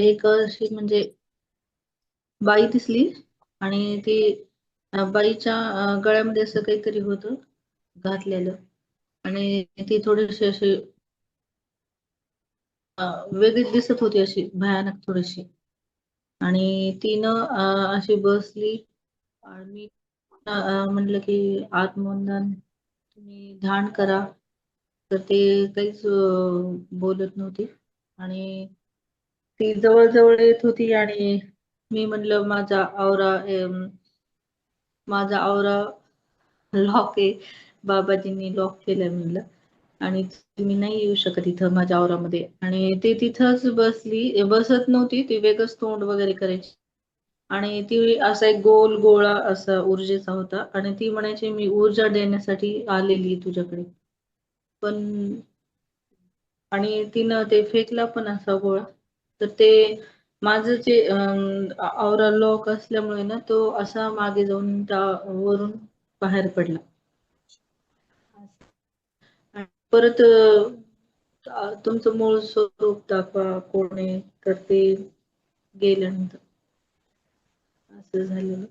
एक अशी म्हणजे बाई दिसली आणि ती बाईच्या गळ्यामध्ये असं काहीतरी होतं घातलेलं आणि ती थोडीशी अशी वेगळीच दिसत होती, अशी भयानक थोडीशी. आणि तिनं अशी बसली आणि म्हणलं की आत्मवंदन तुम्ही ध्यान करा. तर ते काहीच बोलत नव्हती आणि ती जवळ येत होती आणि मी म्हणलं माझा आवरा लॉक आहे, बाबाजींनी लॉक केलंय म्हणलं आणि तुम्ही नाही येऊ शकत इथं माझ्या आवरामध्ये. आणि ती तिथंच बसत नव्हती, ती वेगळंच तोंड वगैरे करायची आणि ती असा एक गोल गोळा असा ऊर्जेचा होता आणि ती म्हणायची मी ऊर्जा देण्यासाठी आलेली तुझ्याकडे. पण आणि तिनं ते फेकला पण असा गोळा. तर ते माझं जे औरा लॉक असल्यामुळे ना तो असा मागे जाऊन त्या वरून बाहेर पडला. आणि परत तुमचं मूळ स्वरूप दाखवा कोण आहे, तर ते गेल्यानंतर असं झालेलं.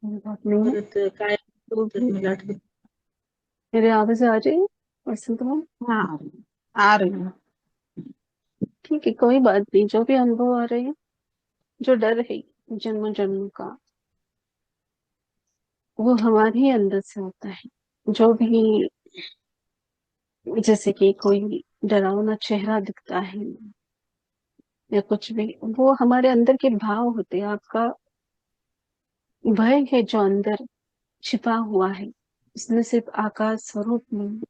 बात नहीं है। परत काय तो तर भी मला आठवत. मेरे आवाज आ रही है पर्सन तुम्हें? हाँ, आ रही है। ठीक है, कोई बात नहीं। जो भी अनुभव आ रहे हैं, जो डर है जन्म जन्म का, वो हमारे ही अंदर से होता है। जो भी, जैसे कि कोई डरावना चेहरा दिखता है या कुछ भी, वो हमारे अंदर के भाव होते हैं। आपका भय है जो अंदर छिपा हुआ है, उसने सिर्फ आकार स्वरूप में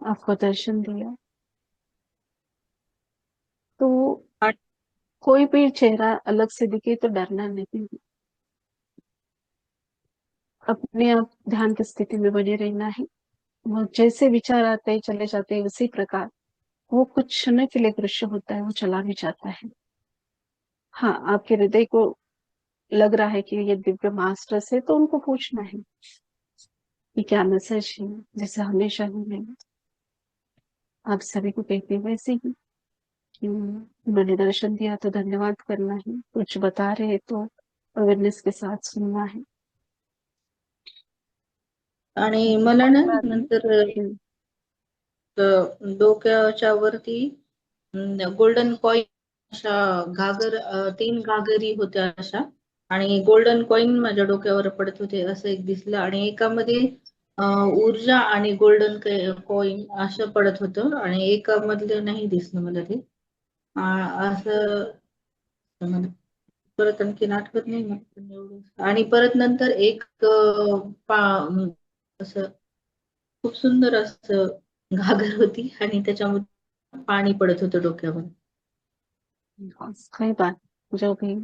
आपको दर्शन दिया। तो कोई भी चेहरा अलग से दिखे तो डरना नहीं, अपने आप ध्यान की स्थिति में बने रहना है। वो जैसे विचार आते हैं चले जाते हैं, उसी प्रकार वो कुछ क्षण के लिए दृश्य होता है, वो चला भी जाता है। हाँ, आपके हृदय को लग रहा है कि ये दिव्य मास्टर्स है, तो उनको पूछना है कि क्या मैसेज है। जैसे हमेशा ही मैं आप सभी को कहती हूँ वैसे ही कि उन्होंने दर्शन दिया तो धन्यवाद करना है, कुछ बता रहे तो अवेयरनेस के साथ सुनना है। आणि मला कोई ना बात नंतर नहीं। डोक्याच्या वरती गोल्डन कॉइन अशा तीन घागरी होत्या अशा आणि गोल्डन कॉइन माझ्या डोक्यावर पडत होते असं एक दिसलं आणि एकामध्ये ऊर्जा आणि गोल्डन कॉइन असं पडत होतं आणि एकामधलं नाही दिसलं मला ते. असं मला परत आणखीन आठवत नाही मला पण एवढं. आणि परत नंतर एक असं खूप सुंदर असं घागर होती आणि त्याच्यामध्ये पाणी पडत होतं डोक्यावर. कोई बात, जो भी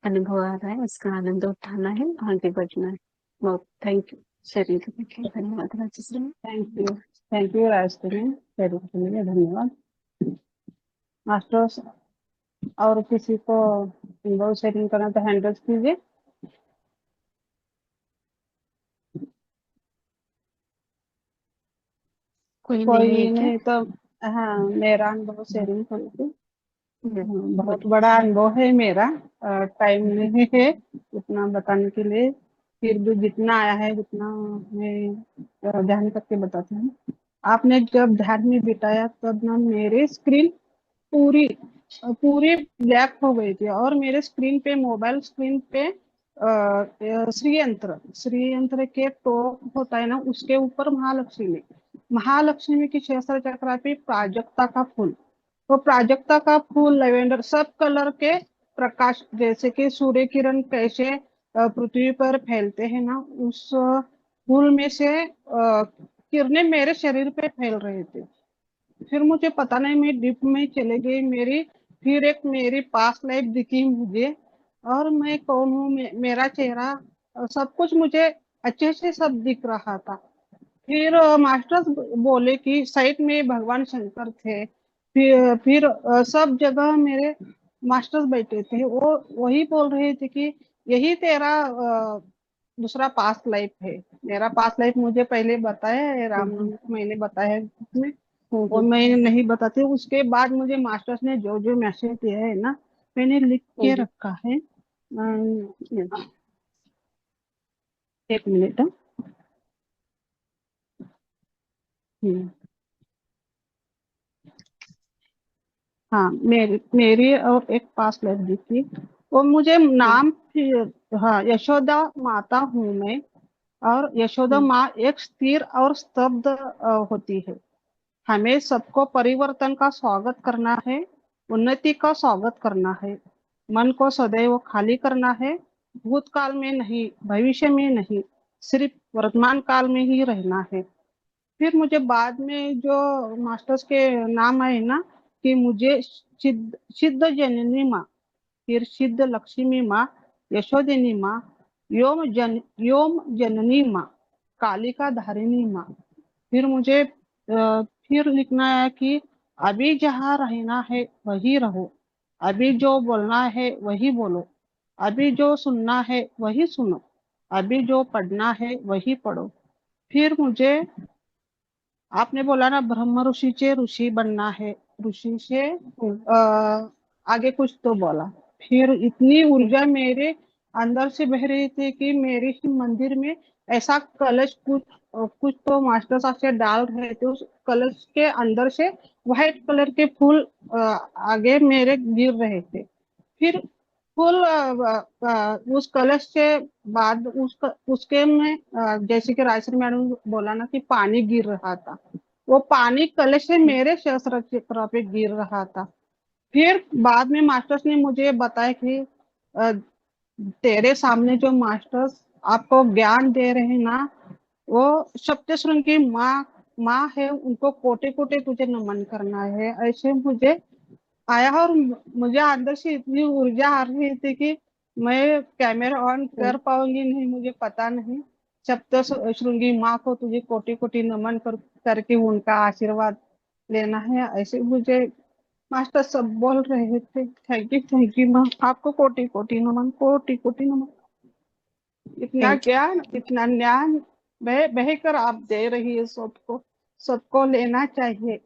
अनुभव आ रहा है उसका आनंद उठाना है, आगे बढ़ना है। बहुत थैंक यू। शरीर के लिए धन्यवाद Rajshri. Thank you Rajshri, share करने के लिए धन्यवाद। मास्टर्स, और किसी को अनुभव शेयरिंग करना तो हैंड रेज कीजिए। कोई नहीं है कोई क्या? नहीं तो हाँ, मेरा अनुभव शेयरिंग करूँगी। हम्म, बहुत बोलिए। बड़ा अनुभव है मेरा। टाइम नहीं है उतना बताने के लिए, फिर भी जितना आया है उतना मैं ध्यान करके बताती हूँ। आपने जब ध्यान में बिताया तब ना मेरे स्क्रीन पूरी पूरी ब्लैक हो गई थी और मेरे स्क्रीन पे, मोबाइल स्क्रीन पे श्री यंत्र के टॉप होता है ना, उसके ऊपर महालक्ष्मी की सहस्त्र चक्रा पे प्राजक्ता का फूल, तो प्राजक्ता का फूल, लेवेंडर, सब कलर के प्रकाश, जैसे कि सूर्य किरण कैसे पृथ्वी पर फैलते हैं ना, उस फूल में से किरणें मेरे शरीर पे फैल रहे थे। फिर मुझे पता नहीं, मैं डिप में चले गई। मेरी पास लाइफ दिखी मुझे, और मैं कौन हूँ, मेरा चेहरा, सब कुछ मुझे अच्छे से सब दिख रहा था। फिर मास्टर्स बोले कि साइड में भगवान शंकर थे। फिर सब जगह मेरे मास्टर्स बैठे थे, वो वही बोल रहे थे कि यही तेरा दूसरा पास्ट लाइफ है। मेरा पास्ट लाइफ मुझे पहले बताया है, रामनवमी को मैंने बताया है उसमें। वो मैं नहीं बताती। उसके बाद मुझे मास्टर्स ने जो जो मैसेज दिया है ना, मैंने लिख के रखा है। एक मिनट। हाँ, मेरी मेरी और एक पास लड़की थी, वो मुझे नाम हाँ, यशोदा माता हूँ मैं। और यशोदा माँ एक स्थिर और स्तब्ध होती है। हमें सबको परिवर्तन का स्वागत करना है, उन्नति का स्वागत करना है। मन को सदैव खाली करना है, भूतकाल में नहीं, भविष्य में नहीं, सिर्फ वर्तमान काल में ही रहना है। फिर मुझे बाद में जो मास्टर्स के नाम आए ना, कि मुझे सिद्ध सिद्ध जननी माँ, फिर सिद्ध लक्ष्मी माँ, यशोदिनी माँ, योम जननी माँ, कालिका धारिणी माँ। फिर मुझे फिर लिखना है कि अभी जहाँ रहना है वही रहो, अभी जो बोलना है वही बोलो, अभी जो सुनना है वही सुनो, अभी जो पढ़ना है वही पढ़ो। फिर मुझे, आपने बोला ना ब्रह्म ऋषि से ऋषि बनना है, ऋषि से आगे कुछ तो बोला। फिर इतनी ऊर्जा मेरे अंदर से बह रही थी कि मेरे ही मंदिर में ऐसा कलश कुछ तो मास्टर साहब से डाल रहे थे, उस कलश के अंदर से व्हाइट कलर के फूल आगे मेरे गिर रहे थे। फिर फूल उस कलश से बाद उसके में जैसे कि राजश्री मैडम बोला ना कि पानी गिर रहा था, वो पानी कलश से मेरे शस्त्र चक्र पे गिर रहा था। फिर बाद में मास्टर्स ने मुझे बताया कि अ, तेरे सामने जो मास्टर्स आपको ज्ञान दे रहे हैं ना, वो सप्तशृंगी माँ है, उनको कोटि कोटि तुझे नमन करना है। ऐसे मुझे आया, और मुझे अंदर से इतनी ऊर्जा आ रही थी कि मैं कैमरा ऑन कर पाऊंगी नहीं, मुझे पता नहीं। सप्तशृंगी माँ को तुझे कोटि कोटि नमन करके उनका आशीर्वाद लेना है, ऐसे मुझे मास्टर सब बोल रहे थे। थैंक यू माँ, आपको कोटि कोटि नमन, कोटि कोटि नमन। इतना ज्ञान, इतना ज्ञान बह बह कर आप दे रही है सबको, सबको लेना चाहिए।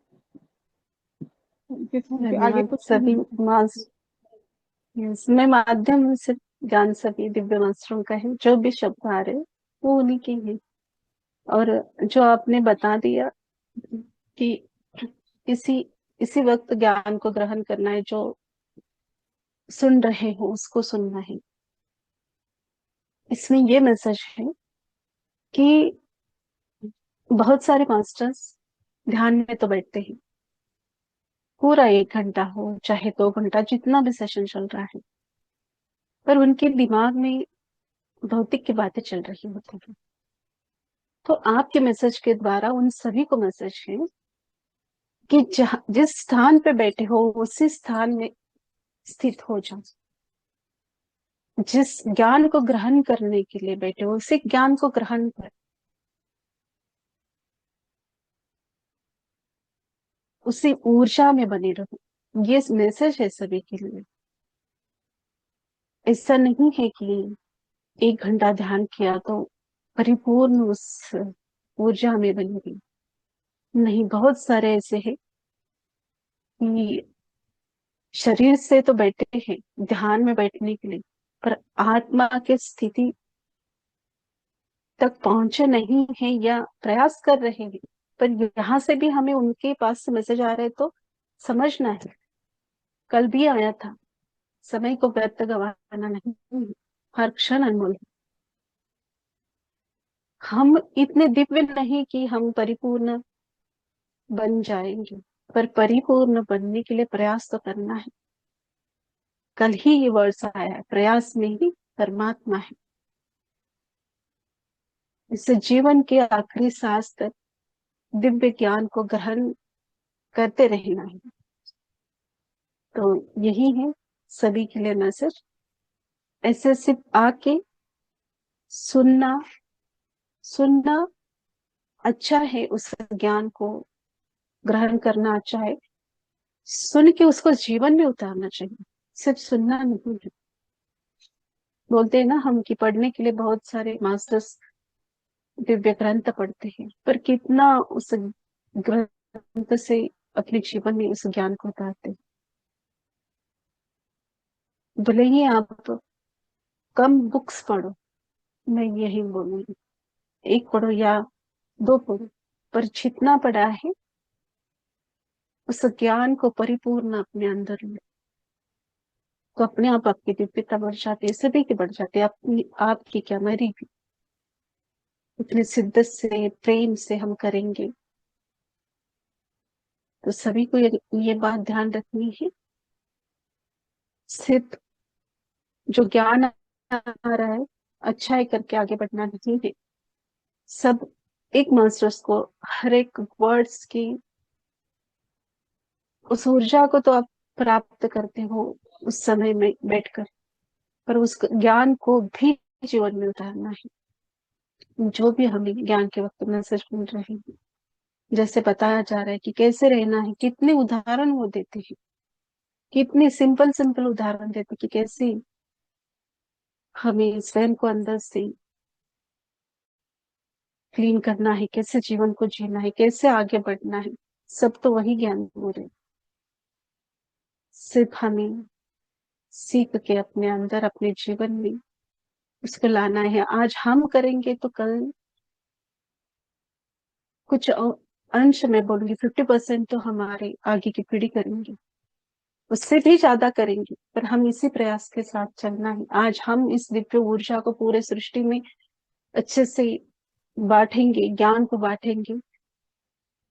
आगे धन्यवाद कुछ सभी मैं माध्यम से ज्ञान सभी दिव्य मास्टरों का है। जो भी शब्द आ रहे वो उन्हीं के हैं। और जो आपने बता दिया कि इसी इसी वक्त ज्ञान को ग्रहण करना है, जो सुन रहे हो उसको सुनना है। इसमें ये मैसेज है कि बहुत सारे मास्टर्स ध्यान में तो बैठते हैं, पूरा 1 घंटा हो चाहे 2 घंटा, जितना भी सेशन चल रहा है, पर उनके दिमाग में भौतिक की बातें चल रही होती है। तो आपके मैसेज के द्वारा उन सभी को मैसेज है कि जिस स्थान पे बैठे हो उसी स्थान में स्थित हो जाओ। जिस ज्ञान को ग्रहण करने के लिए बैठे हो उसी ज्ञान को ग्रहण कर, उसी ऊर्जा में बने रहो। ये मैसेज है सभी के लिए। ऐसा नहीं है कि 1 घंटा ध्यान किया तो परिपूर्ण उस ऊर्जा में बनी रही। नहीं, बहुत सारे ऐसे हैं कि शरीर से तो बैठे हैं ध्यान में बैठने के लिए, पर आत्मा के स्थिति तक पहुंचे नहीं है या प्रयास कर रहे हैं। पर यहाँ से भी हमें उनके पास से मैसेज आ रहे तो समझना है, कल भी आया था, समय को व्यर्थ गवाना नहीं, हर क्षण अनमोल है। हम इतने दिव्य नहीं कि हम परिपूर्ण बन जाएंगे, पर परिपूर्ण बनने के लिए प्रयास तो करना है। कल ही ये वर्ष आया है, प्रयास में ही परमात्मा है। इससे जीवन के आखिरी सांस तक दिव्य ज्ञान को ग्रहण करते रहना है। तो यही है सभी के लिए मैसेज। ऐसे सिर्फ आके सुनना सुनना अच्छा है, उस ज्ञान को ग्रहण करना अच्छा है, सुन के उसको जीवन में उतारना चाहिए, सिर्फ सुनना नहीं है। बोलते हैं ना हम कि पढ़ने के लिए बहुत सारे मास्टर्स दिव्य ग्रंथ पढ़ते हैं, पर कितना उस ग्रंथ अंत से अपने जीवन में इस ज्ञान को उतारते। भले ही आप कम बुक्स पढ़ो, मैं यही बोलूंगी, एक पढ़ो या दो पढ़ो, पर जितना पढ़ा है उस ज्ञान को परिपूर्ण अपने अंदर लो, तो अपने आप आपकी दिव्यता बढ़ जाती है, सभी की बढ़ जाती है, अपनी आपकी क्या, मेरी भी। इतने शिद्दत से प्रेम से हम करेंगे तो सभी को ये बात ध्यान रखनी है, सिर्फ जो ज्ञान आ रहा है अच्छाई करके आगे बढ़ना नहीं है। सब एक मास्टर्स को हर एक वर्ड्स की उस ऊर्जा को तो आप प्राप्त करते हो उस समय में बैठकर, पर उस ज्ञान को भी जीवन में उतारना है। जो भी हमें ज्ञान के वक्त मैसेज मिल रहे हैं, जैसे बताया जा रहा है कि कैसे रहना है, कितने उदाहरण वो देते हैं, कितने सिंपल सिंपल उदाहरण देते हैं कि कैसे हमें स्वयं को अंदर से क्लीन करना है, कैसे जीवन को जीना है, कैसे आगे बढ़ना है, सब तो वही ज्ञान हो रहे। सिर्फ हमें सीख के अपने अंदर अपने जीवन में उसको लाना है। आज हम करेंगे तो कल कुछ अंश में बोलूंगी 50% तो हमारे आगे की पीढ़ी करेंगे, उससे भी ज्यादा करेंगे, पर हम इसी प्रयास के साथ चलना है। आज हम इस दिव्य ऊर्जा को पूरे सृष्टि में अच्छे से बांटेंगे, ज्ञान को बांटेंगे,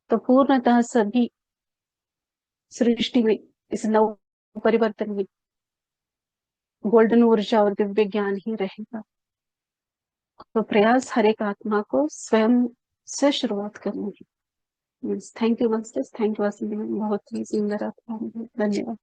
तो पूर्णतः सभी सृष्टि में इस नव परिवर्तन में गोल्डन ऊर्जा और दिव्य ज्ञान ही रहेगा। तो प्रयास हर एक आत्मा को स्वयं से शुरुआत करनी है। Thank you masters, thank you, बहुत ही सुंदर आत्मा, धन्यवाद।